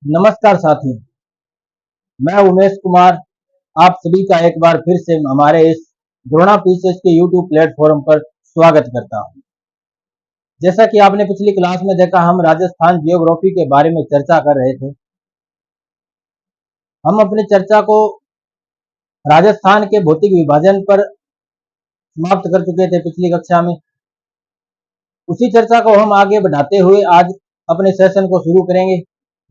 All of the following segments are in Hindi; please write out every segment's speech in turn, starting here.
नमस्कार साथी, मैं उमेश कुमार आप सभी का एक बार फिर से हमारे इस द्रोणा पीसीएस के यूट्यूब प्लेटफॉर्म पर स्वागत करता हूं। जैसा कि आपने पिछली क्लास में देखा, हम राजस्थान जियोग्राफी के बारे में चर्चा कर रहे थे। हम अपनी चर्चा को राजस्थान के भौतिक विभाजन पर समाप्त कर चुके थे पिछली कक्षा में। उसी चर्चा को हम आगे बढ़ाते हुए आज अपने सेशन को शुरू करेंगे,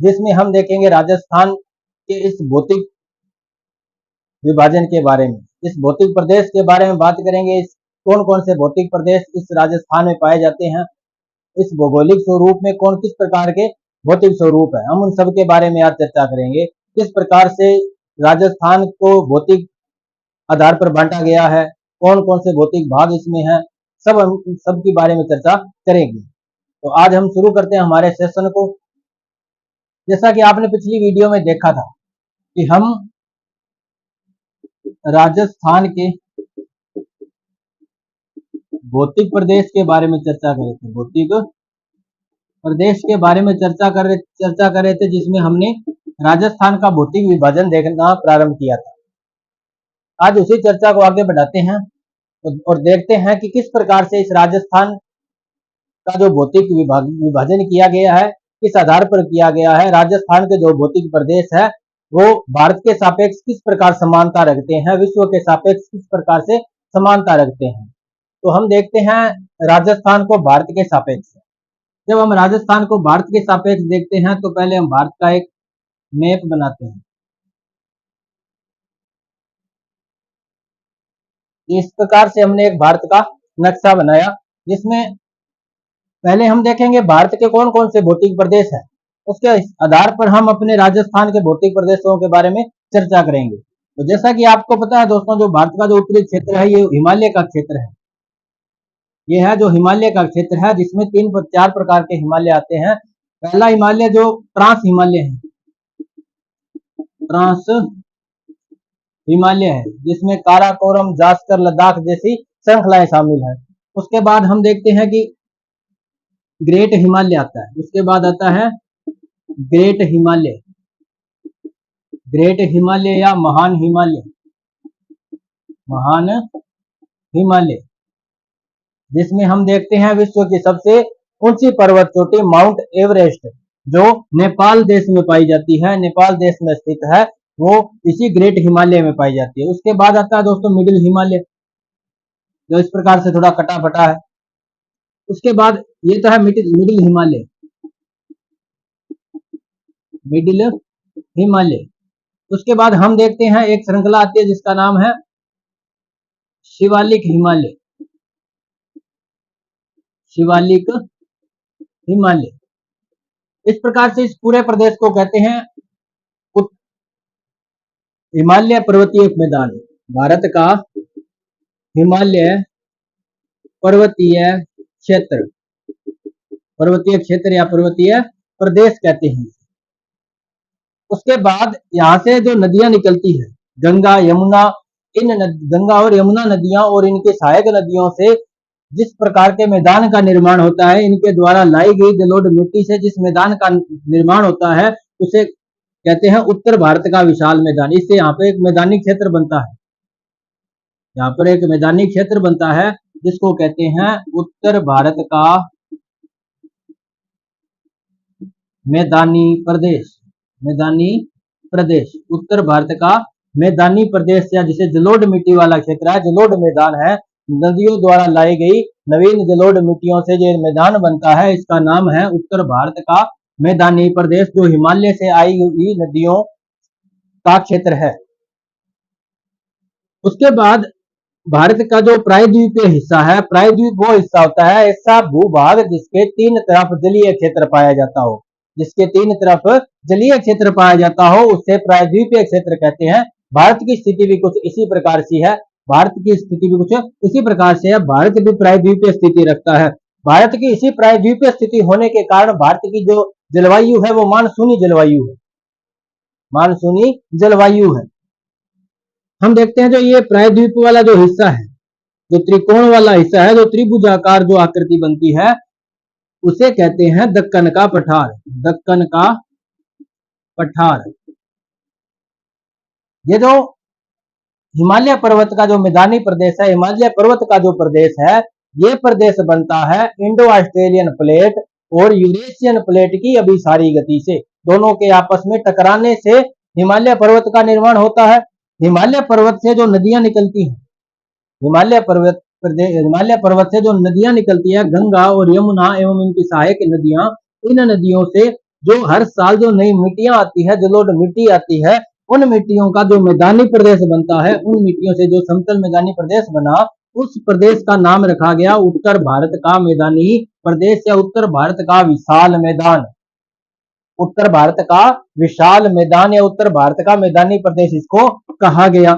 जिसमें हम देखेंगे राजस्थान के इस भौतिक विभाजन के बारे में, इस भौतिक प्रदेश के बारे में बात करेंगे। इस कौन कौन से भौतिक प्रदेश इस राजस्थान में पाए जाते हैं, इस भौगोलिक स्वरूप में कौन किस प्रकार के भौतिक स्वरूप है, हम उन सब के बारे में आज चर्चा करेंगे। किस प्रकार से राजस्थान को भौतिक आधार पर बांटा गया है, कौन कौन से भौतिक भाग इसमें हैं, सब के बारे में चर्चा करेंगे। तो आज हम शुरू करते हैं हमारे सेशन को। जैसा कि आपने पिछली वीडियो में देखा था कि हम राजस्थान के भौतिक प्रदेश के बारे में चर्चा कर रहे थे, भौतिक प्रदेश के बारे में चर्चा कर रहे थे, जिसमें हमने राजस्थान का भौतिक विभाजन देखना प्रारंभ किया था। आज उसी चर्चा को आगे बढ़ाते हैं और देखते हैं कि किस प्रकार से इस राजस्थान का जो भौतिक विभाजन किया गया है, किस आधार पर किया गया है। राजस्थान के जो भौतिक प्रदेश है वो भारत के सापेक्ष किस प्रकार समानता रखते हैं, विश्व के सापेक्ष किस प्रकार से समानता रखते हैं। तो हम देखते हैं राजस्थान को भारत के सापेक्ष। जब हम राजस्थान को भारत के सापेक्ष देखते हैं तो पहले हम भारत का एक मैप बनाते हैं। इस प्रकार से हमने एक भारत का नक्शा बनाया, जिसमें पहले हम देखेंगे भारत के कौन कौन से भौतिक प्रदेश हैं, उसके आधार पर हम अपने राजस्थान के भौतिक प्रदेशों के बारे में चर्चा करेंगे। तो जैसा कि आपको पता है दोस्तों, जो भारत का जो उत्तरी क्षेत्र है ये हिमालय का क्षेत्र है। ये है जो हिमालय का क्षेत्र है, जिसमें 4 प्रकार के हिमालय आते हैं। पहला हिमालय जो ट्रांस हिमालय है, ट्रांस हिमालय है, जिसमें काराकोरम, जास्कर, लद्दाख जैसी श्रृंखलाएं शामिल है। उसके बाद हम देखते हैं कि ग्रेट हिमालय आता है। उसके बाद आता है ग्रेट हिमालय, ग्रेट हिमालय या महान हिमालय, महान हिमालय, जिसमें हम देखते हैं विश्व की सबसे ऊंची पर्वत चोटी माउंट एवरेस्ट, जो नेपाल देश में पाई जाती है, नेपाल देश में स्थित है, वो इसी ग्रेट हिमालय में पाई जाती है। उसके बाद आता है दोस्तों मिडिल हिमालय, जो इस प्रकार से थोड़ा कटा फटा है। उसके बाद ये तो है मिडिल हिमालय, मिडिल हिमालय। उसके बाद हम देखते हैं एक श्रृंखला आती है जिसका नाम है शिवालिक हिमालय, शिवालिक हिमालय। इस प्रकार से इस पूरे प्रदेश को कहते हैं हिमालय पर्वतीय मैदान। भारत का हिमालय पर्वतीय क्षेत्र, पर्वतीय क्षेत्र या पर्वतीय प्रदेश कहते हैं। उसके बाद यहाँ से जो नदियां निकलती है, गंगा यमुना, गंगा और यमुना नदियां और इनके सहायक नदियों से जिस प्रकार के मैदान का निर्माण होता है, इनके द्वारा लाई गई जलोढ़ मिट्टी से जिस मैदान का निर्माण होता है, उसे कहते हैं उत्तर भारत का विशाल मैदान। इससे यहाँ पे एक मैदानी क्षेत्र बनता है, यहाँ पर एक मैदानी क्षेत्र बनता है जिसको कहते हैं उत्तर भारत का मैदानी प्रदेश, मैदानी प्रदेश, उत्तर भारत का मैदानी प्रदेश, या जिसे जलोढ़ मिट्टी वाला क्षेत्र है, जलोढ़ मैदान है। नदियों द्वारा लाई गई नवीन जलोढ़ मिट्टियों से जो मैदान बनता है, इसका नाम है उत्तर भारत का मैदानी प्रदेश, जो हिमालय से आई हुई नदियों का क्षेत्र है। उसके बाद भारत का जो प्रायद्वीपीय हिस्सा है, प्रायद्वीप वो हिस्सा होता है ऐसा भूभाग जिसके 3 तरफ जलीय क्षेत्र पाया जाता हो, जिसके 3 तरफ जलीय क्षेत्र पाया जाता हो, उससे प्रायद्वीपीय क्षेत्र कहते हैं। भारत की स्थिति भी कुछ इसी प्रकार से है, भारत की स्थिति भी कुछ इसी प्रकार से है। भारत भी प्रायद्वीपीय स्थिति रखता है। भारत की इसी प्रायद्वीपीय स्थिति होने के कारण भारत की जो जलवायु है वो मानसूनी जलवायु है, मानसूनी जलवायु है। हम देखते हैं जो ये प्रायद्वीप वाला जो हिस्सा है, जो त्रिकोण वाला हिस्सा है, जो त्रिभुजाकार जो आकृति बनती है, उसे कहते हैं दक्कन का पठार, दक्कन का पठार। ये जो हिमालय पर्वत का जो मैदानी प्रदेश है, हिमालय पर्वत का जो प्रदेश है, ये प्रदेश बनता है इंडो ऑस्ट्रेलियन प्लेट और यूरेशियन प्लेट की अभिसारी गति से। दोनों के आपस में टकराने से हिमालय पर्वत का निर्माण होता है। हिमालय पर्वत से जो नदियां निकलती हैं, हिमालय पर्वत से जो नदियां निकलती है, गंगा और यमुना एवं इनकी सहायक नदियां, इन नदियों से जो हर साल जो नई मिट्टियां आती है, जलोढ़ मिट्टी आती है, उन मिट्टियों का जो मैदानी प्रदेश बनता है, उन मिट्टियों से जो समतल मैदानी प्रदेश बना, उस प्रदेश का नाम रखा गया उत्तर भारत का मैदानी प्रदेश या उत्तर भारत का विशाल मैदान। उत्तर भारत का विशाल मैदान या उत्तर भारत का मैदानी प्रदेश इसको कहा गया,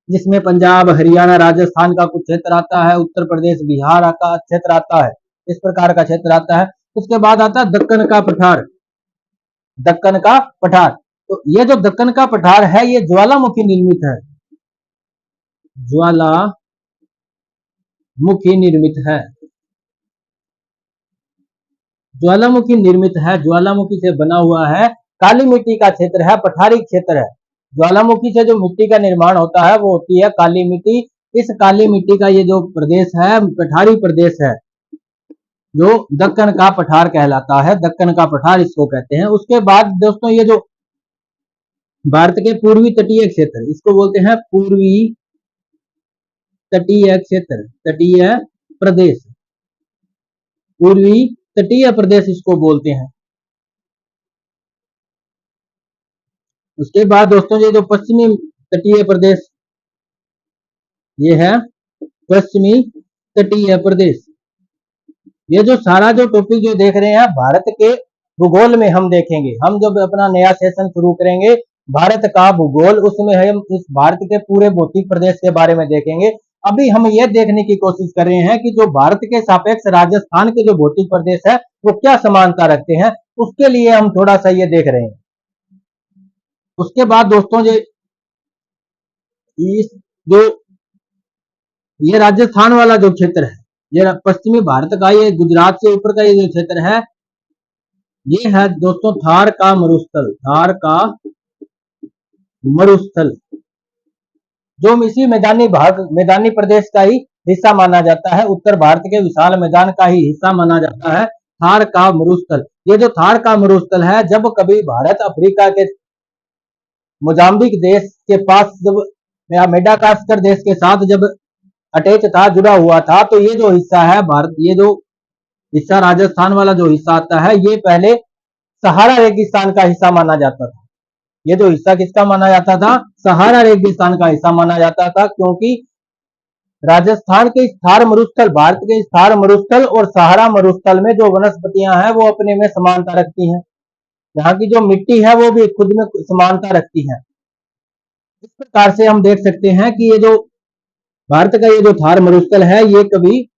जिसमें पंजाब, हरियाणा, राजस्थान का कुछ क्षेत्र आता है, उत्तर प्रदेश, बिहार का क्षेत्र आता है, इस प्रकार का क्षेत्र आता है। उसके बाद आता है दक्कन का पठार। दक्कन का पठार, तो ये जो दक्कन का पठार है, ये ज्वालामुखी निर्मित है, ज्वालामुखी निर्मित है, ज्वालामुखी निर्मित है, ज्वालामुखी से बना हुआ है, काली मिट्टी का क्षेत्र है, पठारी क्षेत्र है। ज्वालामुखी से जो मिट्टी का निर्माण होता है वो होती है काली मिट्टी। इस काली मिट्टी का ये जो प्रदेश है, पठारी प्रदेश है, जो दक्कन का पठार कहलाता है, दक्कन का पठार इसको कहते हैं। उसके बाद दोस्तों, ये जो भारत के पूर्वी तटीय क्षेत्र, इसको बोलते हैं पूर्वी तटीय क्षेत्र, तटीय प्रदेश, पूर्वी तटीय प्रदेश इसको बोलते हैं। उसके बाद दोस्तों, ये जो पश्चिमी तटीय प्रदेश, ये है पश्चिमी तटीय प्रदेश। ये जो सारा जो टॉपिक जो देख रहे हैं, भारत के भूगोल में हम देखेंगे। हम जब अपना नया सेशन शुरू करेंगे भारत का भूगोल, उसमें हम इस भारत के पूरे भौतिक प्रदेश के बारे में देखेंगे। अभी हम ये देखने की कोशिश कर रहे हैं कि जो भारत के सापेक्ष राजस्थान के जो भौतिक प्रदेश है वो क्या समानता रखते हैं, उसके लिए हम थोड़ा सा ये देख रहे हैं। उसके बाद दोस्तों, जो ये राजस्थान वाला जो क्षेत्र है, ये पश्चिमी भारत का, ये गुजरात से ऊपर का ये जो क्षेत्र है, ये है दोस्तों थार का मरुस्थल, थार का मरुस्थल, जो इसी मैदानी प्रदेश का ही हिस्सा माना जाता है, उत्तर भारत के विशाल मैदान का ही हिस्सा माना जाता है थार का मरुस्थल। ये जो थार का मरुस्थल है, जब कभी भारत अफ्रीका के मोजाम्बिक देश के पास जब या मेडागास्कर देश के साथ जब अटैच था, जुड़ा हुआ था, तो ये जो हिस्सा है भारत, ये जो हिस्सा राजस्थान वाला जो हिस्सा आता है, ये पहले सहारा रेगिस्तान का हिस्सा माना जाता था। ये जो हिस्सा किसका माना जाता था? सहारा रेगिस्तान का हिस्सा माना जाता था, क्योंकि राजस्थान के थार मरुस्थल, भारत के थार मरुस्थल और सहारा मरुस्थल में जो वनस्पतियां हैं वो अपने में समानता रखती हैं। यहाँ की जो मिट्टी है वो भी खुद में समानता रखती है। इस प्रकार से हम देख सकते हैं कि ये जो भारत का ये जो थार मरुस्थल है, ये कभी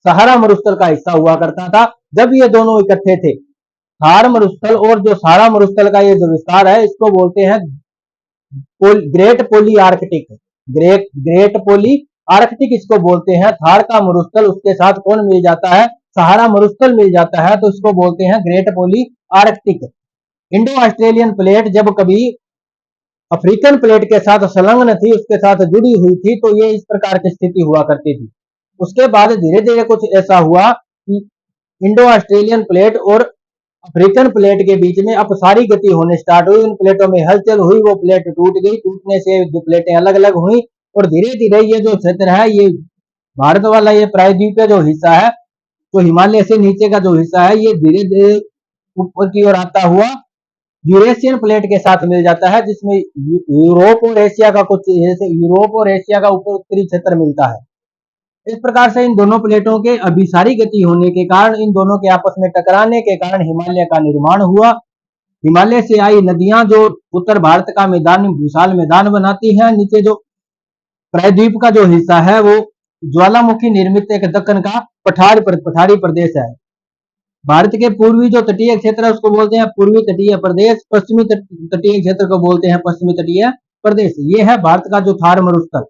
सहारा मरुस्थल का हिस्सा हुआ करता था। जब ये दोनों इकट्ठे थे, थार मरुस्थल और जो सहारा मरुस्थल का ये जो विस्तार है, इसको बोलते हैं ग्रेट पोली आर्कटिक, ग्रेट पोली आर्कटिक इसको बोलते हैं। थार का मरुस्थल, उसके साथ कौन मिल जाता है? सहारा मरुस्थल मिल जाता है, तो इसको बोलते हैं ग्रेट पोली आर्कटिक। इंडो ऑस्ट्रेलियन प्लेट जब कभी अफ्रीकन प्लेट के साथ संलग्न थी, उसके साथ जुड़ी हुई थी, तो ये इस प्रकार की स्थिति हुआ करती थी। उसके बाद धीरे धीरे कुछ ऐसा हुआ कि इंडो ऑस्ट्रेलियन प्लेट और अफ्रीकन प्लेट के बीच में अपसारी गति होने स्टार्ट हुई, उन प्लेटों में हलचल हुई, वो प्लेट टूट गई, टूटने से जो प्लेटें अलग अलग हुई और धीरे धीरे ये जो क्षेत्र है, ये भारत वाला ये प्रायद्वीपीय जो हिस्सा है, तो हिमालय से नीचे का जो हिस्सा है, ये धीरे धीरे ऊपर की ओर आता हुआ यूरेशियन प्लेट के साथ मिल जाता है, जिसमें यूरोप और एशिया का उत्तरी क्षेत्र मिलता है। इस प्रकार से इन दोनों प्लेटों के अभिसारी गति होने के कारण, इन दोनों के आपस में टकराने के कारण हिमालय का निर्माण हुआ। हिमालय से आई नदियां जो उत्तर भारत का मैदान, विशाल मैदान बनाती हैं, नीचे जो प्रायद्वीप का जो हिस्सा है वो ज्वालामुखी निर्मित एक दक्कन का पठारी प्रदेश है। भारत के पूर्वी जो तटीय क्षेत्र है उसको बोलते हैं पूर्वी तटीय प्रदेश, पश्चिमी तटीय क्षेत्र को बोलते हैं पश्चिमी तटीय प्रदेश। ये है भारत का जो थार मरुस्थल।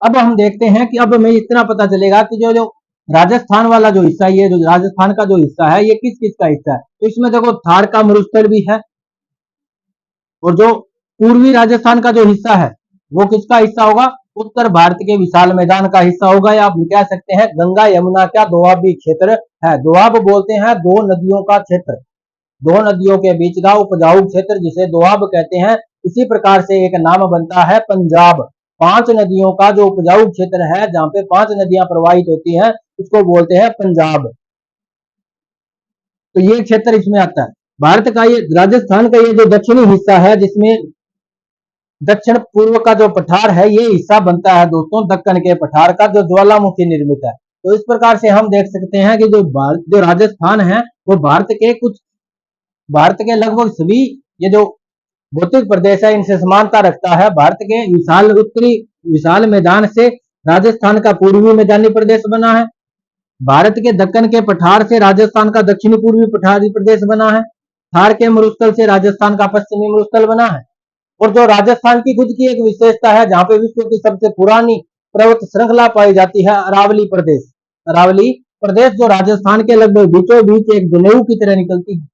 अब हम देखते हैं कि अब हमें इतना पता चलेगा कि जो राजस्थान वाला जो हिस्सा, ये जो राजस्थान का जो हिस्सा है, ये किस किस का हिस्सा है। तो इसमें देखो थार का मरुस्थल भी है, और जो पूर्वी राजस्थान का जो हिस्सा है वो किसका हिस्सा होगा? उत्तर भारत के विशाल मैदान का हिस्सा होगा, या आप कह सकते हैं गंगा यमुना का दोआबी क्षेत्र है। दोआब बोलते हैं दो नदियों का क्षेत्र, दो नदियों के बीच का उपजाऊ क्षेत्र जिसे दोआब कहते हैं। इसी प्रकार से एक नाम बनता है पंजाब। पांच नदियों का जो उपजाऊ क्षेत्र है, जहां पे पांच नदियां प्रवाहित होती हैं, उसको बोलते हैं पंजाब। तो ये क्षेत्र इसमें आता है। भारत का ये राजस्थान का ये जो दक्षिणी हिस्सा है, जिसमें दक्षिण पूर्व का जो पठार है, ये हिस्सा बनता है दोस्तों दक्कन के पठार का, जो ज्वालामुखी निर्मित है। तो इस प्रकार से हम देख सकते हैं कि जो राजस्थान है वो भारत के लगभग सभी ये जो भौतिक प्रदेश है इनसे समानता रखता है। भारत के विशाल उत्तरी विशाल मैदान से राजस्थान का पूर्वी मैदानी प्रदेश बना है। भारत के दक्कन के पठार से राजस्थान का दक्षिणी पूर्वी पठारी प्रदेश बना है। थार के मरुस्थल से राजस्थान का पश्चिमी मरुस्थल बना है। और जो राजस्थान की खुद की एक विशेषता है, जहां पे विश्व की सबसे पुरानी पर्वत श्रृंखला पाई जाती है, अरावली प्रदेश। अरावली प्रदेश जो राजस्थान के लगभग बीचों बीच एक जनेऊ की तरह निकलती है,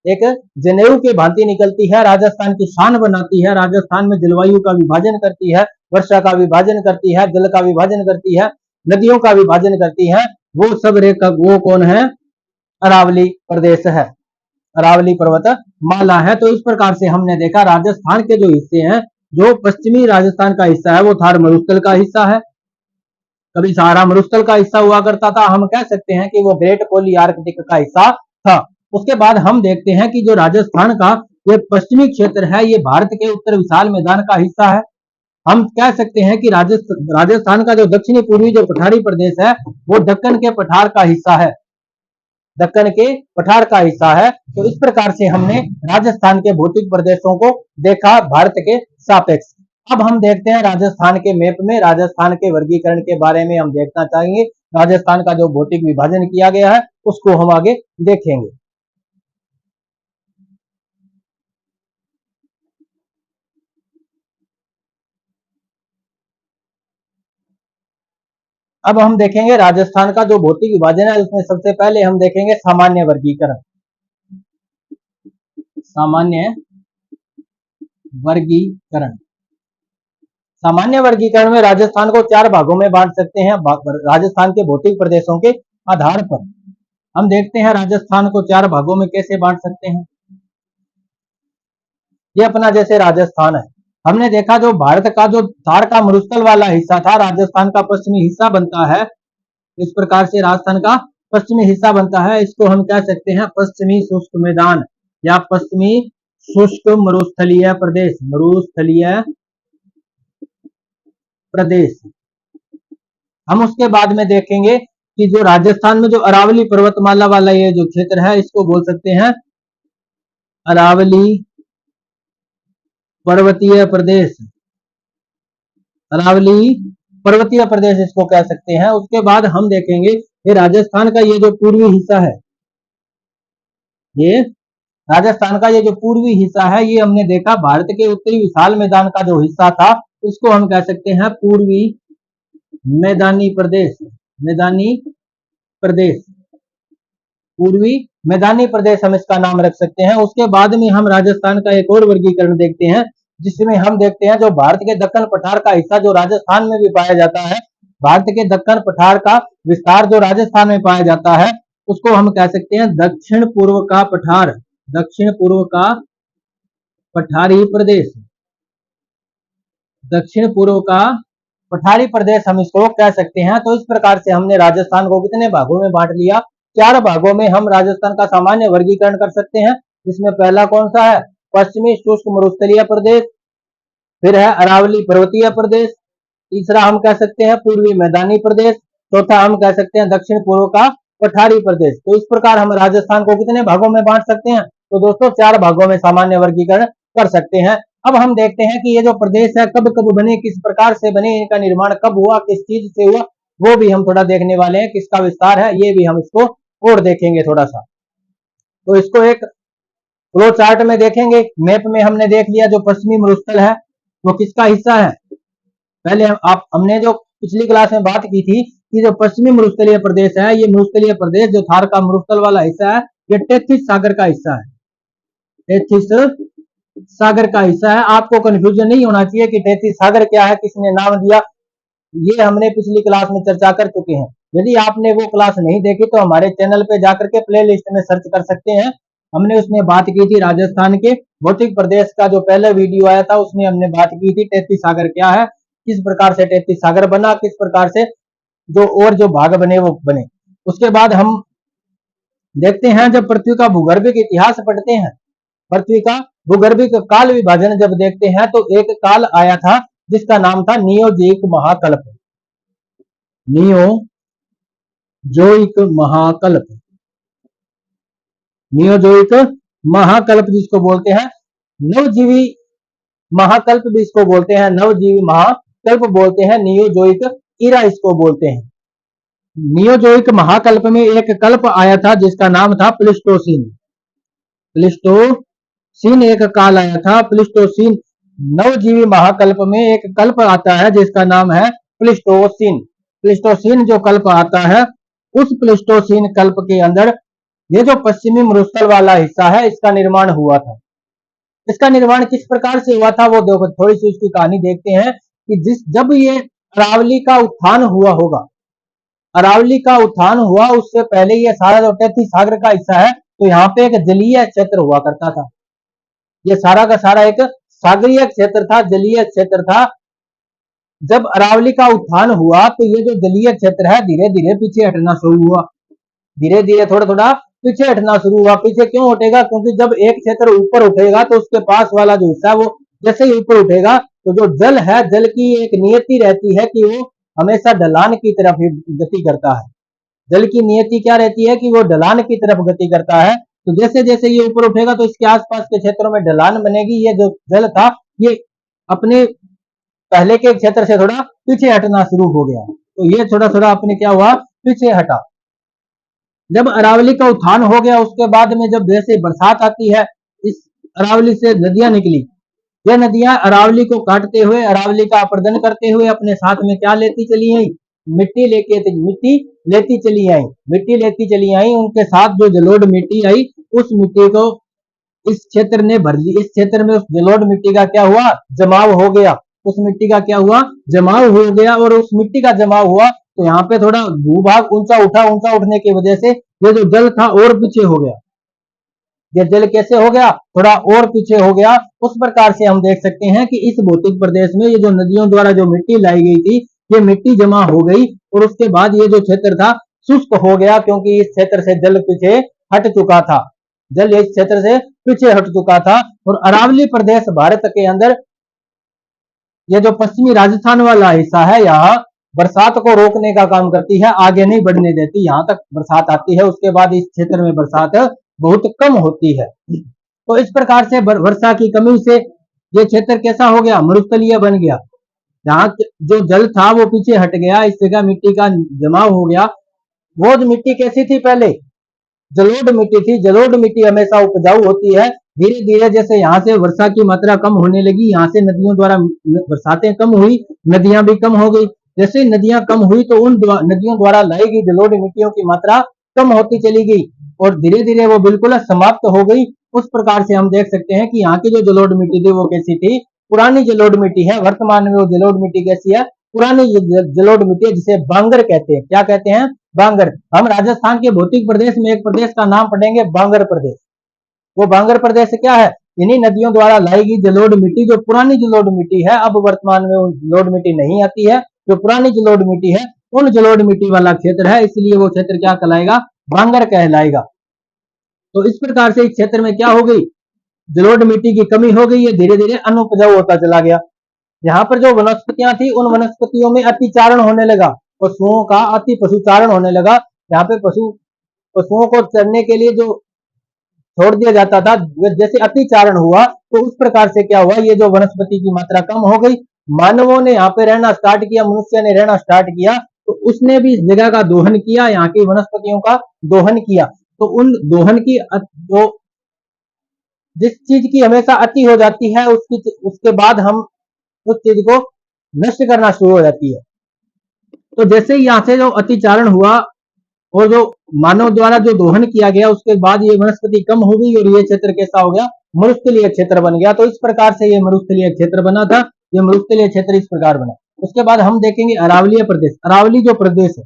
एक जनेऊ की भांति निकलती है, राजस्थान की शान बनाती है। राजस्थान में जलवायु का विभाजन करती है, वर्षा का विभाजन करती है, जल का विभाजन करती है, नदियों का विभाजन करती है। वो सब रेखा वो कौन है? अरावली प्रदेश है, अरावली पर्वत माला है। तो इस प्रकार से हमने देखा राजस्थान के जो हिस्से हैं, जो पश्चिमी राजस्थान का हिस्सा है वो थार मरुस्थल का हिस्सा है, कभी सहारा मरुस्थल का हिस्सा हुआ करता था। हम कह सकते हैं कि वो ग्रेट पोली आर्कटिक का हिस्सा था। उसके बाद हम देखते हैं कि जो राजस्थान का ये पश्चिमी क्षेत्र है, ये भारत के उत्तर विशाल मैदान का हिस्सा है। हम कह सकते हैं कि राजस्थान का जो दक्षिणी पूर्वी जो पठारी प्रदेश है वो दक्कन के पठार का हिस्सा है, दक्कन के पठार का हिस्सा है। तो इस प्रकार से हमने राजस्थान के भौतिक प्रदेशों को देखा भारत के सापेक्ष। अब हम देखते हैं राजस्थान के मैप में राजस्थान के वर्गीकरण के बारे में हम देखना चाहेंगे। राजस्थान का जो भौतिक विभाजन किया गया है उसको हम आगे देखेंगे। अब हम देखेंगे राजस्थान का जो भौतिक विभाजन है, उसमें सबसे पहले हम देखेंगे सामान्य वर्गीकरण। सामान्य वर्गीकरण, सामान्य वर्गीकरण में राजस्थान को चार भागों में बांट सकते हैं राजस्थान के भौतिक प्रदेशों के आधार पर। हम देखते हैं राजस्थान को चार भागों में कैसे बांट सकते हैं। ये अपना जैसे राजस्थान है, हमने देखा जो भारत का जो थार का मरुस्थल वाला हिस्सा था, राजस्थान का पश्चिमी हिस्सा बनता है। इस प्रकार से राजस्थान का पश्चिमी हिस्सा बनता है, इसको हम कह सकते हैं पश्चिमी शुष्क मैदान या पश्चिमी शुष्क मरुस्थलीय प्रदेश, मरुस्थलीय प्रदेश। हम उसके बाद में देखेंगे कि जो राजस्थान में जो अरावली पर्वतमाला वाला ये जो क्षेत्र है, इसको बोल सकते हैं अरावली पर्वतीय प्रदेश, अरावली पर्वतीय प्रदेश इसको कह सकते हैं। उसके बाद हम देखेंगे ये राजस्थान का ये जो पूर्वी हिस्सा है, ये राजस्थान का ये जो पूर्वी हिस्सा है, ये हमने देखा भारत के उत्तरी विशाल मैदान का जो हिस्सा था, इसको हम कह सकते हैं पूर्वी मैदानी प्रदेश, मैदानी प्रदेश, पूर्वी मैदानी प्रदेश हम इसका नाम रख सकते हैं। उसके बाद में हम राजस्थान का एक और वर्गीकरण देखते हैं, जिसमें हम देखते हैं जो भारत के दक्कन पठार का हिस्सा जो राजस्थान में भी पाया जाता है, भारत के दक्कन पठार का विस्तार जो राजस्थान में पाया जाता है, उसको हम कह सकते हैं दक्षिण पूर्व का पठार, दक्षिण पूर्व का पठारी प्रदेश, दक्षिण पूर्व का पठारी प्रदेश हम इसको कह सकते हैं। तो इस प्रकार से हमने राजस्थान को कितने भागों में बांट लिया? चार भागों में हम राजस्थान का सामान्य वर्गीकरण कर सकते हैं, जिसमें पहला कौन सा है? पश्चिमी शुष्क मरुस्थलीय प्रदेश, फिर है अरावली पर्वतीय प्रदेश, तीसरा हम कह सकते हैं पूर्वी मैदानी प्रदेश, चौथा हम कह सकते हैं दक्षिण पूर्व का पठारी प्रदेश। तो इस प्रकार हम राजस्थान को कितने भागों में बांट सकते हैं? तो दोस्तों चार भागों में सामान्य वर्गीकरण कर सकते हैं। अब हम देखते हैं कि ये जो प्रदेश है कब कब बने, किस प्रकार से बने, इनका निर्माण कब हुआ, किस चीज से हुआ, वो भी हम थोड़ा देखने वाले हैं। किसका विस्तार है ये भी हम इसको और देखेंगे थोड़ा सा। तो इसको एक फ्लो चार्ट में देखेंगे। मैप में हमने देख लिया जो पश्चिमी मरुस्थल है वो किसका हिस्सा है। पहले हमने जो पिछली क्लास में बात की थी कि जो पश्चिमी मरुस्थलीय प्रदेश है, ये मरुस्थलीय प्रदेश जो थार का मरुस्थल वाला हिस्सा है, ये टेथिस सागर का हिस्सा है, टेथिस सागर का हिस्सा है। आपको कंफ्यूजन नहीं होना चाहिए कि तैतीस सागर क्या है, किसने नाम दिया, ये हमने पिछली क्लास में चर्चा कर चुके हैं। यदि आपने वो क्लास नहीं देखी तो हमारे चैनल पे जाकर के प्ले लिस्ट में सर्च कर सकते हैं। हमने उसमें बात की थी राजस्थान के भौतिक प्रदेश का, जो पहला वीडियो आया था उसमें हमने बात की थी तैतीस सागर क्या है, किस प्रकार से तैतीस सागर बना, किस प्रकार से जो भाग बने वो बने। उसके बाद हम देखते हैं, जब पृथ्वी का भूगर्भिक इतिहास पढ़ते हैं, पृथ्वी का भूगर्भिक काल विभाजन जब देखते हैं, तो एक काल आया था जिसका नाम था नियोजिक महाकल्प। नियोजोइक महाकल्प, नियोजोइक महाकल्प जिसको बोलते हैं, नवजीवी महाकल्प भी इसको बोलते हैं, नवजीवी महाकल्प बोलते हैं, नियोजोइक इरा इसको बोलते हैं। नियोजोइक महाकल्प में एक कल्प आया था जिसका नाम था प्लिस्टोसीन। प्लिस्टोसीन एक काल आया था, प्लिस्टोसीन। नवजीवी महाकल्प में एक कल्प आता है जिसका नाम है प्लिस्टोसीन। प्लिस्टोसीन जो कल्प आता है, उस प्लिस्टोसीन कल्प के अंदर ये जो पश्चिमी मरुस्थल वाला हिस्सा है, इसका निर्माण हुआ था। इसका निर्माण किस प्रकार से हुआ था वो देखो, थोड़ी सी उसकी कहानी देखते हैं कि जब ये अरावली का उत्थान हुआ होगा, अरावली का उत्थान हुआ उससे पहले ये सारा जो तैतीस सागर का हिस्सा है, तो यहाँ पे एक जलीय क्षेत्र हुआ करता था। ये सारा का सारा एक सागरीय क्षेत्र था, जलीय क्षेत्र था। जब अरावली का उत्थान हुआ तो ये जो जलीय क्षेत्र है धीरे धीरे पीछे हटना शुरू हुआ, धीरे धीरे थोड़ा थोड़ा पीछे हटना शुरू हुआ। पीछे क्यों हटेगा? क्योंकि जब एक क्षेत्र ऊपर उठेगा तो उसके पास वाला जो हिस्सा वो जैसे ही ऊपर उठेगा, तो जो जल है, जल की एक नियति रहती है कि वो हमेशा ढलान की तरफ ही गति करता है। जल की नियति क्या रहती है कि वो ढलान की तरफ गति करता है। तो जैसे जैसे ये ऊपर उठेगा तो इसके आसपास के क्षेत्रों में ढलान बनेगी। ये जो जल था ये अपने पहले के क्षेत्र से थोड़ा पीछे हटना शुरू हो गया, तो ये थोड़ा थोड़ा अपने क्या हुआ, पीछे हटा। जब अरावली का उत्थान हो गया उसके बाद में जब जैसे बरसात आती है, इस अरावली से नदियां निकली। ये नदियां अरावली को काटते हुए, अरावली का अपर्दन करते हुए अपने साथ में क्या लेती चली आई, मिट्टी लेती चली आई, मिट्टी लेती चली आई। उनके साथ जो जलोढ़ मिट्टी आई, उस मिट्टी को इस क्षेत्र ने भर ली। इस क्षेत्र में उस जलोढ़ मिट्टी का क्या हुआ, जमाव हो गया। उस मिट्टी का क्या हुआ, जमाव हो गया। और उस मिट्टी का जमाव हुआ तो यहाँ पे थोड़ा भूभाग ऊंचा उठा, ऊंचा उठने की वजह से ये जो जल था और पीछे हो गया। ये जल कैसे हो गया, थोड़ा और पीछे हो गया। उस प्रकार से हम देख सकते हैं कि इस भौतिक प्रदेश में ये जो नदियों द्वारा जो मिट्टी लाई गई थी, ये मिट्टी जमा हो गई और उसके बाद ये जो क्षेत्र था शुष्क हो गया, क्योंकि इस क्षेत्र से जल पीछे हट चुका था, जल इस क्षेत्र से पीछे हट चुका था। और अरावली प्रदेश भारत के अंदर ये जो पश्चिमी राजस्थान वाला हिस्सा है, यहाँ बरसात को रोकने का काम करती है, आगे नहीं बढ़ने देती। यहाँ तक बरसात आती है, उसके बाद इस क्षेत्र में बरसात बहुत कम होती है। तो इस प्रकार से वर्षा की कमी से ये क्षेत्र कैसा हो गया, मरुस्थलीय बन गया। यहाँ जो जल था वो पीछे हट गया, इस जगह मिट्टी का जमाव हो गया। वो जो मिट्टी कैसी थी, पहले जलोढ़ मिट्टी थी। जलोढ़ मिट्टी हमेशा उपजाऊ होती है। धीरे धीरे जैसे यहाँ से वर्षा की मात्रा कम होने लगी, यहाँ से नदियों द्वारा बरसातें कम हुई, नदियां भी कम हो गई। जैसे नदियां कम हुई तो उन नदियों द्वारा लाई गई जलोढ़ मिट्टियों की मात्रा कम होती चली गई और धीरे धीरे वो बिल्कुल समाप्त हो गई। उस प्रकार से हम देख सकते हैं कि यहाँ की जो जलोढ़ मिट्टी थी वो कैसी थी, पुरानी जलोढ़ मिट्टी है। वर्तमान में वो जलोढ़ मिट्टी कैसी है, पुरानी जलोढ़ मिट्टी है, जिसे बांगर कहते हैं। क्या कहते हैं, बांगर। हम राजस्थान के भौतिक प्रदेश में एक प्रदेश का नाम पढ़ेंगे, बांगर प्रदेश। वो बांगर प्रदेश क्या है, इन्हीं नदियों द्वारा लाई गई जलोढ़ मिट्टी, जो पुरानी जलोढ़ मिट्टी है। अब वर्तमान में वो जलोढ़ मिट्टी नहीं आती है, जो पुरानी जलोढ़ मिट्टी है उन जलोढ़ मिट्टी वाला क्षेत्र है, इसलिए वो क्षेत्र क्या कहलाएगा, बांगर कहलाएगा। तो इस प्रकार से इस क्षेत्र में क्या हो गई, जलोढ़ मिट्टी की कमी हो गई है, धीरे धीरे अनुपजाऊ होता चला गया। यहाँ पर जो वनस्पतियां थी उन वनस्पतियों में अतिचारण होने लगा, पशुओं का अति पशुचारण होने लगा। यहाँ पे पशुओं को चरने के लिए जो छोड़ दिया जाता था, जैसे अतिचारण हुआ तो उस प्रकार से क्या हुआ, ये जो वनस्पति की मात्रा कम हो गई। मानवों ने यहाँ पे रहना स्टार्ट किया, मनुष्य ने रहना स्टार्ट किया, तो उसने भी इस जगह का दोहन किया, यहाँ की वनस्पतियों का दोहन किया। तो उन दोहन की जो जिस चीज की हमेशा अति हो जाती है उसके बाद हम उस चीज को नष्ट करना शुरू हो जाती है। तो जैसे ही यहाँ से जो अतिचारण हुआ और जो मानव द्वारा जो दोहन किया गया, उसके बाद ये वनस्पति कम हो गई और ये क्षेत्र कैसा हो गया, मरुस्थलीय क्षेत्र बन गया। तो इस प्रकार से ये मरुस्थलीय क्षेत्र बना था। ये मरुस्थलीय क्षेत्र इस प्रकार बना। उसके बाद हम देखेंगे अरावलीय प्रदेश। अरावली जो प्रदेश है,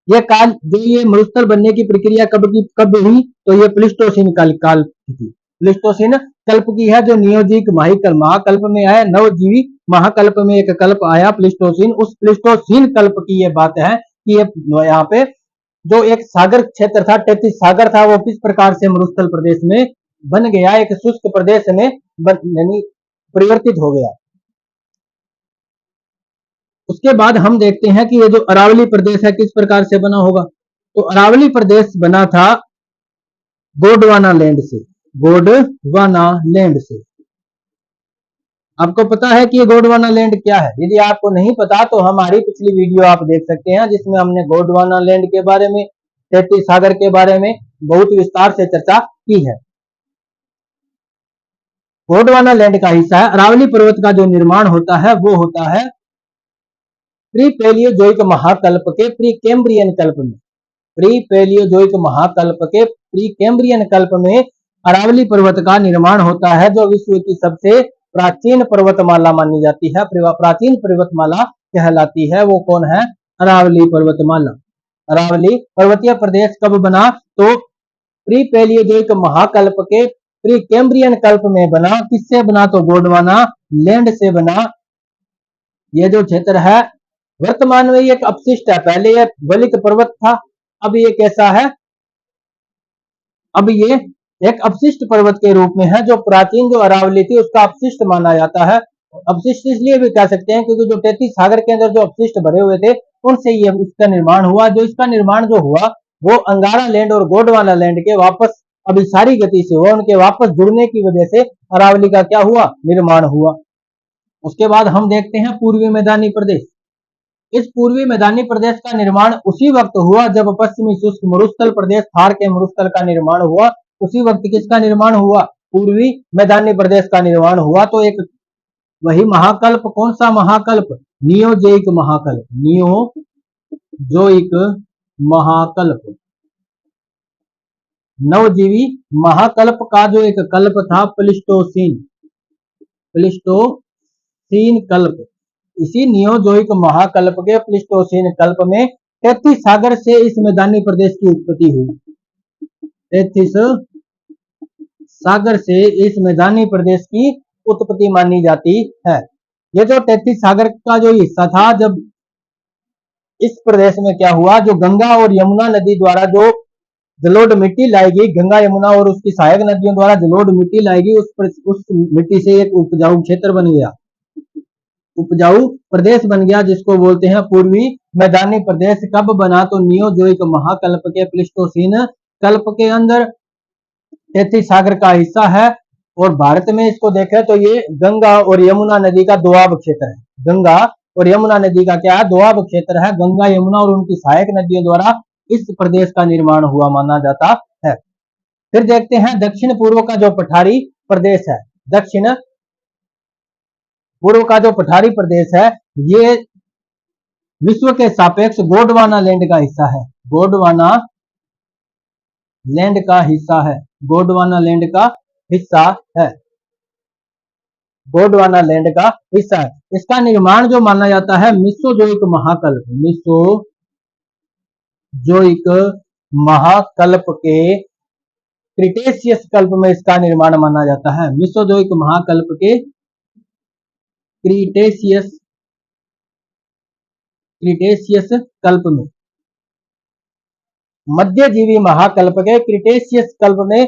ये काल जो ये मरुस्थल बनने की प्रक्रिया कब हुई, तो ये प्लिस्टोसिन काल की थी। प्लिस्टोसिन कल्प की है, जो नियोजिक महाकल्प में आया। नवजीवी महाकल्प में एक कल्प आया प्लिस्टोसिन। उस प्लिस्टोसिन कल्प की ये बात है कि ये यहाँ पे जो एक सागर क्षेत्र था, 33 सागर था, वो किस प्रकार से मरुस्थल प्रदेश में बन गया, एक शुष्क प्रदेश में परिवर्तित हो गया। उसके बाद हम देखते हैं कि ये जो अरावली प्रदेश है किस प्रकार से बना होगा। तो अरावली प्रदेश बना था गोंडवाना लैंड से। गोंडवाना लैंड से। आपको पता है कि ये गोंडवाना लैंड क्या है? यदि आपको नहीं पता तो हमारी पिछली वीडियो आप देख सकते हैं, जिसमें हमने गोंडवाना लैंड के बारे में, 33 सागर के बारे में बहुत विस्तार से चर्चा की है। गोंडवाना लैंड का हिस्सा है। अरावली पर्वत का जो निर्माण होता है वो होता है प्री पैलियोजोइक महाकल्प के प्री कैम्ब्रियन कल्प में। प्री पैलियोजोइक महाकल्प के प्री कैम्ब्रियन कल्प में अरावली पर्वत का निर्माण होता है, जो विश्व की सबसे प्राचीन पर्वतमाला मानी जाती है। प्राचीन पर्वतमाला कहलाती है। वो कौन है? अरावली पर्वतमाला। अरावली पर्वतीय प्रदेश कब बना? तो प्री पैलियोजोइक महाकल्प के प्री कैम्ब्रियन कल्प में बना। किससे बना? तो गोंडवाना लैंड से बना। ये जो क्षेत्र है वर्तमान में एक अपशिष्ट है। पहले ये वलित पर्वत था, अब ये कैसा है? अब ये एक अपशिष्ट पर्वत के रूप में है, जो प्राचीन जो अरावली थी उसका अपशिष्ट माना जाता है। अपशिष्ट इसलिए भी कह सकते हैं क्योंकि जो 33 सागर के अंदर जो अपशिष्ट भरे हुए थे उनसे ये इसका निर्माण हुआ। जो इसका निर्माण जो हुआ वो अंगारा लैंड और गोंडवाना लैंड के वापस अभिसारी गति से हुआ। उनके वापस जुड़ने की वजह से अरावली का क्या हुआ? निर्माण हुआ। उसके बाद हम देखते हैं पूर्वी मैदानी प्रदेश। इस पूर्वी मैदानी प्रदेश का निर्माण उसी वक्त हुआ जब पश्चिमी शुष्क मरुस्थल प्रदेश थार के मरुस्थल का निर्माण हुआ। उसी वक्त किसका निर्माण हुआ? पूर्वी मैदानी प्रदेश का निर्माण हुआ। तो एक वही महाकल्प, कौन सा महाकल्प? नियोजोइक महाकल्प। नियोजोइक महाकल्प। नवजीवी महाकल्प का जो एक कल्प था प्लिस्टोसीन कल्प। इसी नियोजोइक महाकल्प के प्लिस्टोसीन कल्प में 33 सागर से इस मैदानी प्रदेश की उत्पत्ति हुई। 33 सागर से इस मैदानी प्रदेश की उत्पत्ति मानी जाती है। ये जो 33 सागर का जो हिस्सा था, जब इस प्रदेश में क्या हुआ, जो गंगा और यमुना नदी द्वारा जो जलोढ़ मिट्टी लाएगी, गंगा यमुना और उसकी सहायक नदियों द्वारा जलोढ़ मिट्टी लाएगी, उस मिट्टी से एक उपजाऊ क्षेत्र बन गया, उपजाऊ प्रदेश बन गया, जिसको बोलते हैं पूर्वी मैदानी प्रदेश। कब बना? तो नियोजोइक महाकल्प के प्लिस्टोसीन कल्प के अंदर 33 सागर का हिस्सा है। और भारत में इसको देखें तो ये गंगा और यमुना नदी का दोआब क्षेत्र है। गंगा और यमुना नदी का क्या है? दोआब क्षेत्र है। गंगा यमुना और उनकी सहायक नदियों द्वारा इस प्रदेश का निर्माण हुआ माना जाता है। फिर देखते हैं दक्षिण पूर्व का जो पठारी प्रदेश है। दक्षिण पूर्व का जो पठारी प्रदेश है ये विश्व के सापेक्ष गोंडवाना लैंड का हिस्सा है। गोंडवाना लैंड का हिस्सा है। गोंडवाना लैंड का हिस्सा है। गोंडवाना लैंड का हिस्सा है। इसका निर्माण जो माना जाता है मेसोजोइक महाकल्प। मेसोजोइक महाकल्प के क्रिटेशियस कल्प में इसका निर्माण माना जाता है। मेसोजोइक महाकल्प के क्रिटेशियस कल्प में, मध्यजीवी महाकल्प के क्रिटेशियस कल्प में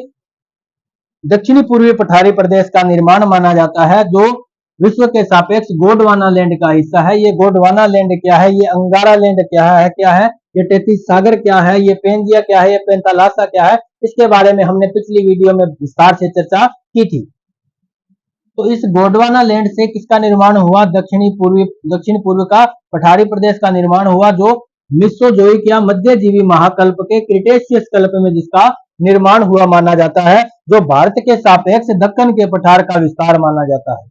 दक्षिणी पूर्वी पठारी प्रदेश का निर्माण माना जाता है, जो विश्व के सापेक्ष गोंडवाना लैंड का हिस्सा है। ये गोंडवाना लैंड क्या है? ये अंगारा लैंड क्या है? ये 33 सागर क्या है? ये पेंजिया क्या है? ये पेंतालासा क्या है? इसके बारे में हमने पिछली वीडियो में विस्तार से चर्चा की थी। तो इस गोंडवाना लैंड से किसका निर्माण हुआ? दक्षिण पूर्व का पठारी प्रदेश का निर्माण हुआ, जो मेसोजोइक या मध्यजीवी महाकल्प के क्रिटेशियस कल्प में जिसका निर्माण हुआ माना जाता है, जो भारत के सापेक्ष दक्कन के पठार का विस्तार माना जाता है।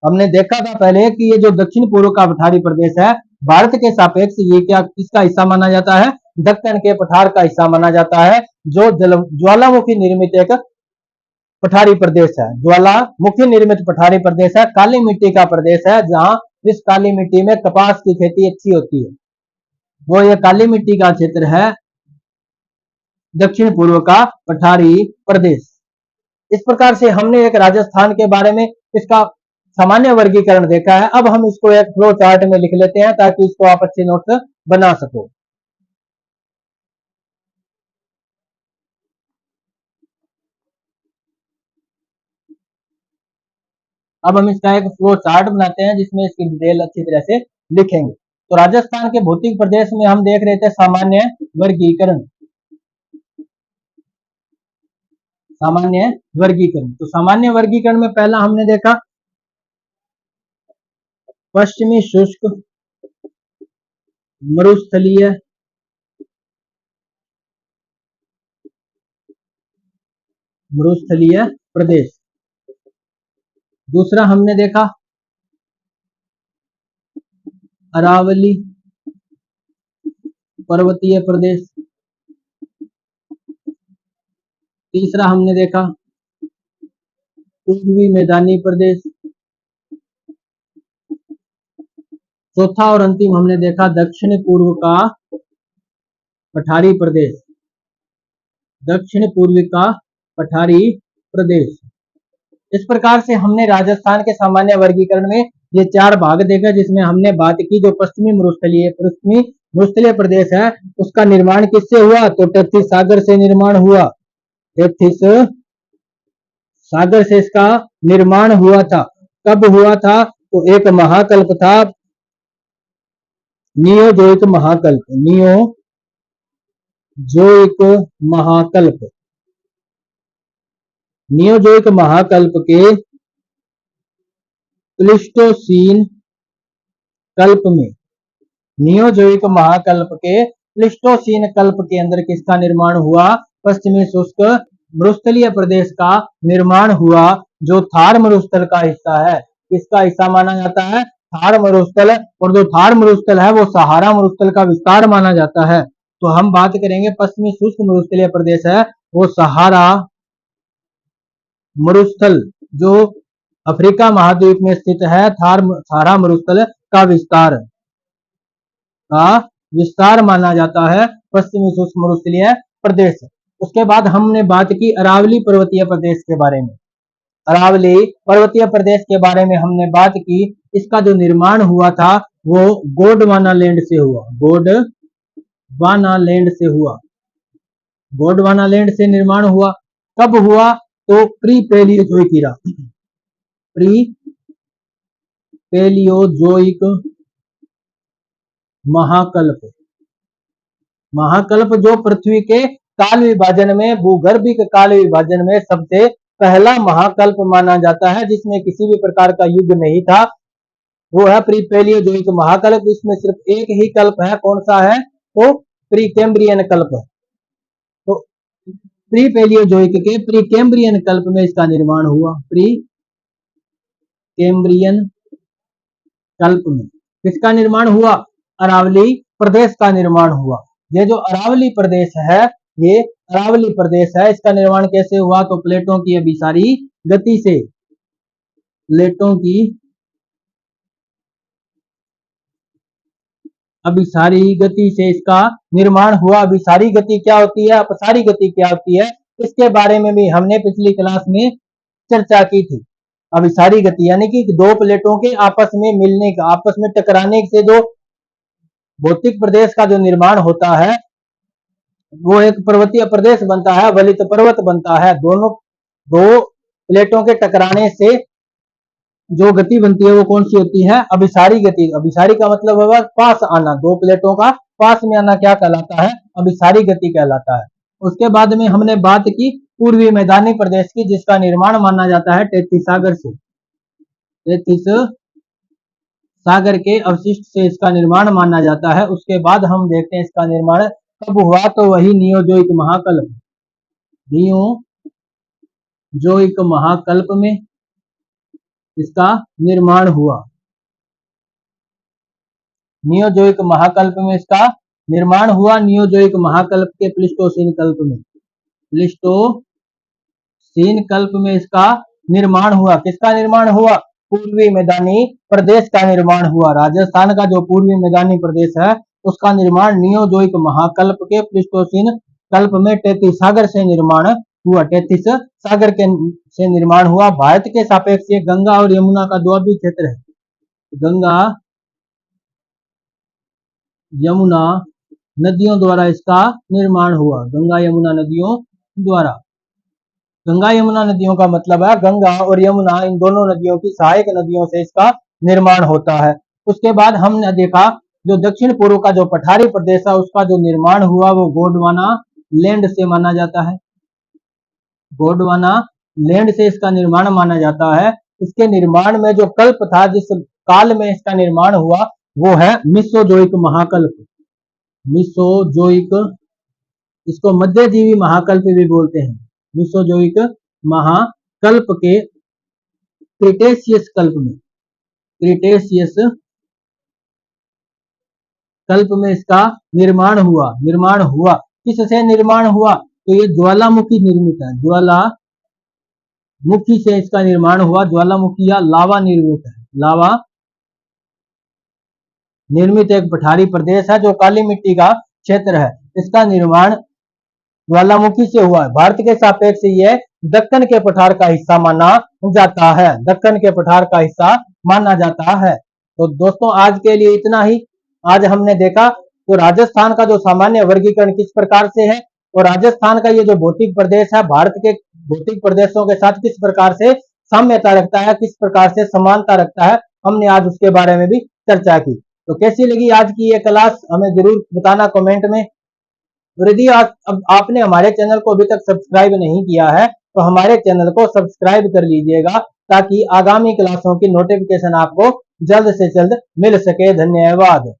हमने देखा था पहले कि ये जो दक्षिण पूर्व का पठारी प्रदेश है भारत के सापेक्ष ये क्या किसका हिस्सा माना जाता है? दक्कन के पठार का हिस्सा माना जाता है, जो ज्वालामुखी निर्मित एक पठारी प्रदेश है। ज्वालामुखी निर्मित पठारी प्रदेश है, काली मिट्टी का प्रदेश है, जहां इस काली मिट्टी में कपास की खेती अच्छी होती है, वो ये काली मिट्टी का क्षेत्र है दक्षिण पूर्व का पठारी प्रदेश। इस प्रकार से हमने एक राजस्थान के बारे में इसका सामान्य वर्गीकरण देखा है। अब हम इसको एक फ्लो चार्ट में लिख लेते हैं ताकि इसको आप अच्छे नोट्स बना सको। अब हम इसका एक फ्लो चार्ट बनाते हैं जिसमें इसकी डिटेल अच्छी तरह से लिखेंगे। तो राजस्थान के भौतिक प्रदेश में हम देख रहे थे सामान्य वर्गीकरण। सामान्य वर्गीकरण, तो सामान्य वर्गीकरण में पहला हमने देखा पश्चिमी शुष्क मरुस्थलीय प्रदेश। दूसरा हमने देखा अरावली पर्वतीय प्रदेश। तीसरा हमने देखा पूर्वी मैदानी प्रदेश। चौथा और अंतिम हमने देखा दक्षिण पूर्व का पठारी प्रदेश। दक्षिण पूर्व का पठारी प्रदेश। इस प्रकार से हमने राजस्थान के सामान्य वर्गीकरण में ये 4 भाग देखा, जिसमें हमने बात की जो पश्चिमी मरुस्थलीय प्रदेश है उसका निर्माण किससे हुआ, तो टेथिस सागर से निर्माण हुआ। टेथिस सागर से इसका निर्माण हुआ था। कब हुआ था, तो एक महाकल्प था, नियोजोइक महाकल्प। नियोजोइक महाकल्प। नियोजोइक महाकल्प के प्लीस्टोसीन कल्प में, नियोजोइक महाकल्प के प्लीस्टोसीन कल्प के अंदर किसका निर्माण हुआ, पश्चिमी शुष्क मरुस्थलीय प्रदेश का निर्माण हुआ, जो थार मरुस्थल का हिस्सा है। किसका हिस्सा माना जाता है, थार मरुस्थल। और जो थार मरुस्थल है वो सहारा मरुस्थल का विस्तार माना जाता है। तो हम बात करेंगे पश्चिमी शुष्क मरुस्थलीय प्रदेश है वो सहारा मरुस्थल जो अफ्रीका महाद्वीप में स्थित है, थारा मरुस्थल का विस्तार माना जाता है पश्चिमी शुष्क मरुस्थलीय प्रदेश। उसके बाद हमने बात की अरावली पर्वतीय प्रदेश के बारे में। अरावली पर्वतीय प्रदेश के बारे में हमने बात की। इसका जो निर्माण हुआ था वो गोंडवानालैंड से हुआ। गोंडवानालैंड से हुआ। गोंडवानालैंड से निर्माण हुआ। कब हुआ, तो pre Palaeozoic era. Pre Palaeozoic महाकल्प। महाकल्प जो पृथ्वी के काल विभाजन में, भूगर्भिक काल विभाजन में सबसे पहला महाकल्प माना जाता है, जिसमें किसी भी प्रकार का युग नहीं था, वो है प्री पैलियोजोइक महाकल्प। इसमें सिर्फ एक ही कल्प है, कौन सा है, तो प्री कैम्ब्रियन कल्प। तो प्री पैलियोजोइक के प्री कैम्ब्रियन कल्प में इसका निर्माण हुआ। प्री कैम्ब्रियन कल्प में किसका निर्माण हुआ, अरावली प्रदेश का निर्माण हुआ। ये जो अरावली प्रदेश है, ये अरावली प्रदेश है, इसका निर्माण कैसे हुआ, तो प्लेटों की अभिसारी गति से। प्लेटों की अभिसारी गति से इसका निर्माण हुआ। अभिसारी गति क्या होती है, अपसारी गति क्या होती है, इसके बारे में भी हमने पिछली क्लास में चर्चा की थी। अभिसारी गति यानी कि दो प्लेटों के आपस में मिलने का, आपस में टकराने से जो भौतिक प्रदेश का जो निर्माण होता है वो एक पर्वतीय प्रदेश बनता है, वलित पर्वत बनता है। दो प्लेटों के टकराने से जो गति बनती है वो कौन सी होती है, अभिसारी गति। अभिसारी का मतलब होगा पास आना, दो प्लेटों का पास में आना क्या कहलाता है, अभिसारी गति कहलाता है। उसके बाद में हमने बात की पूर्वी मैदानी प्रदेश की, जिसका निर्माण माना जाता है टेथिस सागर से। टेथिस सागर के अवशिष्ट से इसका निर्माण माना जाता है। उसके बाद हम देखते हैं इसका निर्माण कब हुआ, तो वही नियोजोइक महाकल्प। नियोजोइक महाकल्प में इसका निर्माण हुआ। नियोजोइक महाकल्प में इसका निर्माण हुआ। नियोजोइक महाकल्प के प्लीस्टोसीन कल्प में, प्लीस्टोसीन सीन कल्प में इसका निर्माण हुआ। किसका निर्माण हुआ? पूर्वी मैदानी प्रदेश का निर्माण हुआ। राजस्थान का जो पूर्वी मैदानी प्रदेश है उसका निर्माण नियोजोइक महाकल्प के प्लीस्टोसीन कल्प में टेथिस सागर से निर्माण हुआ। टेथिस सागर के से निर्माण हुआ। भारत के सापेक्ष ये गंगा और यमुना का द्वीपीय क्षेत्र है। गंगा यमुना नदियों द्वारा इसका निर्माण हुआ। गंगा यमुना नदियों द्वारा। गंगा यमुना नदियों का मतलब है गंगा और यमुना, इन दोनों नदियों की सहायक नदियों से इसका निर्माण होता है। उसके बाद हमने देखा जो दक्षिण पूर्व का जो पठारी प्रदेश है उसका जो निर्माण हुआ वो गोंडवाना लैंड से माना जाता है। गोंडवाना लैंड से इसका निर्माण माना जाता है। इसके निर्माण में जो कल्प था, जिस काल में इसका निर्माण हुआ, वो है मिसोजोइक महाकल्प। मिसोजोइक, इसको मध्यजीवी महाकल्प भी बोलते हैं। मिसोजोइक महाकल्प के क्रिटेशियस कल्प में, क्रिटेशियस कल्प में इसका निर्माण हुआ। निर्माण हुआ किससे निर्माण हुआ? तो ये ज्वालामुखी निर्मित है। ज्वालामुखी से इसका निर्माण हुआ। ज्वालामुखी या लावा निर्मित है। लावा निर्मित एक पठारी प्रदेश है जो काली मिट्टी का क्षेत्र है। इसका निर्माण ज्वालामुखी से हुआ है। भारत के सापेक्ष यह दक्कन के पठार का हिस्सा माना जाता है। दक्कन के पठार का हिस्सा माना जाता है। तो दोस्तों आज के लिए इतना ही। आज हमने देखा तो राजस्थान का जो सामान्य वर्गीकरण किस प्रकार से है और राजस्थान का ये जो भौतिक प्रदेश है भारत के भौतिक प्रदेशों के साथ किस प्रकार से साम्यता रखता है, किस प्रकार से समानता रखता है, हमने आज उसके बारे में भी चर्चा की। तो कैसी लगी आज की ये क्लास हमें जरूर बताना कमेंट में। और यदि आपने हमारे चैनल को अभी तक सब्सक्राइब नहीं किया है तो हमारे चैनल को सब्सक्राइब कर लीजिएगा ताकि आगामी क्लासों की नोटिफिकेशन आपको जल्द से जल्द मिल सके। धन्यवाद।